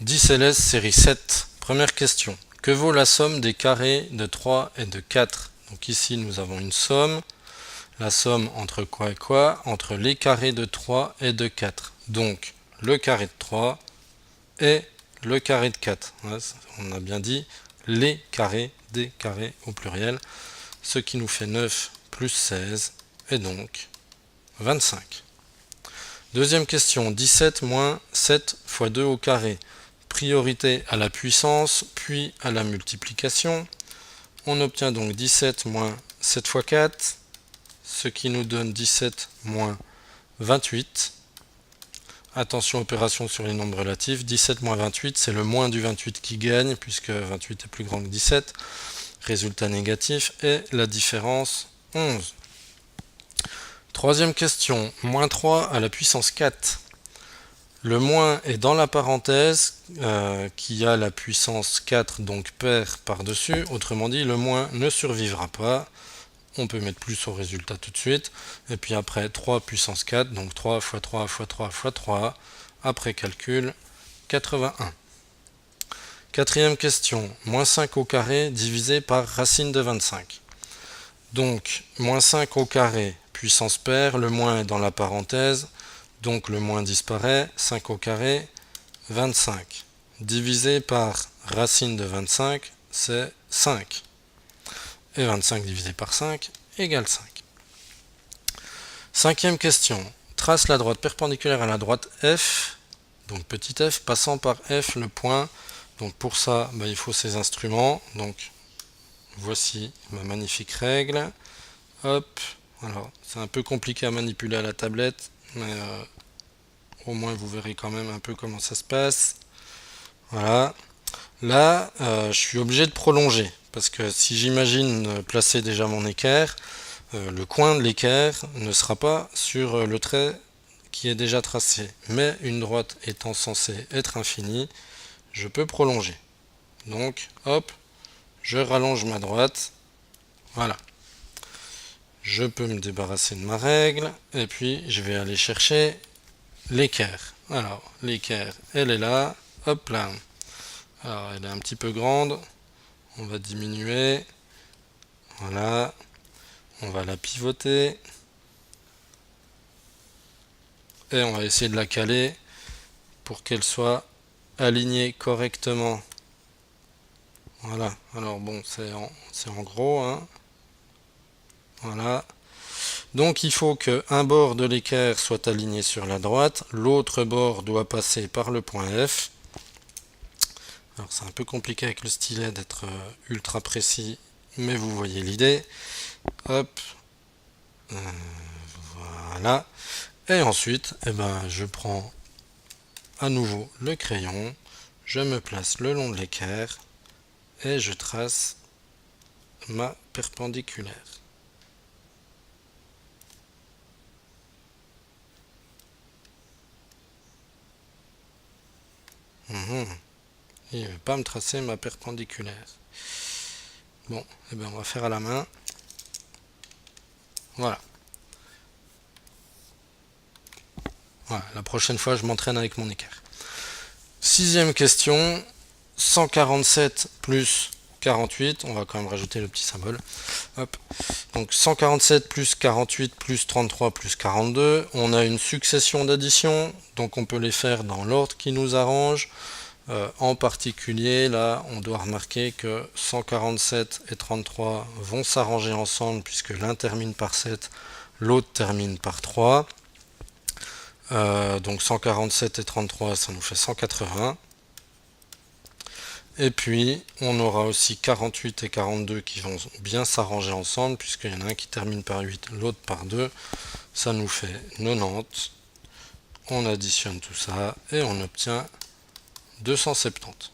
10 LS série 7. Première question. Que vaut la somme des carrés de 3 et de 4? Donc ici nous avons une somme. La somme entre quoi et quoi? Entre les carrés de 3 et de 4. Donc le carré de 3 et le carré de 4. On a bien dit les carrés, des carrés au pluriel. Ce qui nous fait 9 plus 16 et donc 25. Deuxième question. 17 moins 7 fois 2 au carré. Priorité à la puissance, puis à la multiplication. On obtient donc 17 moins 7 fois 4, ce qui nous donne 17 moins 28. Attention, opération sur les nombres relatifs. 17 moins 28, c'est le moins du 28 qui gagne, puisque 28 est plus grand que 17. Résultat négatif, et la différence 11. Troisième question. Moins 3 à la puissance 4. Le moins est dans la parenthèse qui a la puissance 4, donc pair par-dessus. Autrement dit, le moins ne survivra pas. On peut mettre plus au résultat tout de suite. Et puis après, 3 puissance 4, donc 3 fois 3 fois 3 fois 3. Après calcul, 81. Quatrième question. Moins 5 au carré divisé par racine de 25. Donc, moins 5 au carré, puissance paire, le moins est dans la parenthèse. Donc le moins disparaît, 5 au carré, 25. Divisé par racine de 25, c'est 5. Et 25 divisé par 5 égale 5. Cinquième question. Trace la droite perpendiculaire à la droite F, donc petit f, passant par F le point. Donc pour ça, il faut ces instruments. Donc voici ma magnifique règle. Hop. Alors c'est un peu compliqué à manipuler à la tablette, mais au moins vous verrez quand même un peu comment ça se passe. Voilà. Là, je suis obligé de prolonger, parce que si j'imagine placer déjà mon équerre, le coin de l'équerre ne sera pas sur le trait qui est déjà tracé. Mais une droite étant censée être infinie, je peux prolonger. Donc, hop, je rallonge ma droite. Voilà. Je peux me débarrasser de ma règle, et puis je vais aller chercher l'équerre. Alors, l'équerre, elle est là. Hop là. Alors, elle est un petit peu grande. On va diminuer. Voilà. On va la pivoter. Et on va essayer de la caler pour qu'elle soit alignée correctement. Voilà. Alors bon, c'est en gros. Hein. Voilà. Donc il faut qu'un bord de l'équerre soit aligné sur la droite, l'autre bord doit passer par le point F. Alors c'est un peu compliqué avec le stylet d'être ultra précis, mais vous voyez l'idée. Hop, voilà. Et ensuite, je prends à nouveau le crayon, je me place le long de l'équerre et je trace ma perpendiculaire. Il ne veut pas me tracer ma perpendiculaire. Bon, on va faire à la main. Voilà. Voilà, la prochaine fois, je m'entraîne avec mon équerre. Sixième question. 147 plus 48. On va quand même rajouter le petit symbole. Hop. Donc 147 plus 48 plus 33 plus 42. On a une succession d'additions. Donc on peut les faire dans l'ordre qui nous arrange. En particulier, là, on doit remarquer que 147 et 33 vont s'arranger ensemble puisque l'un termine par 7, l'autre termine par 3. Donc 147 et 33, ça nous fait 180. Et puis, on aura aussi 48 et 42 qui vont bien s'arranger ensemble puisqu'il y en a un qui termine par 8, l'autre par 2. Ça nous fait 90. On additionne tout ça et on obtient 270.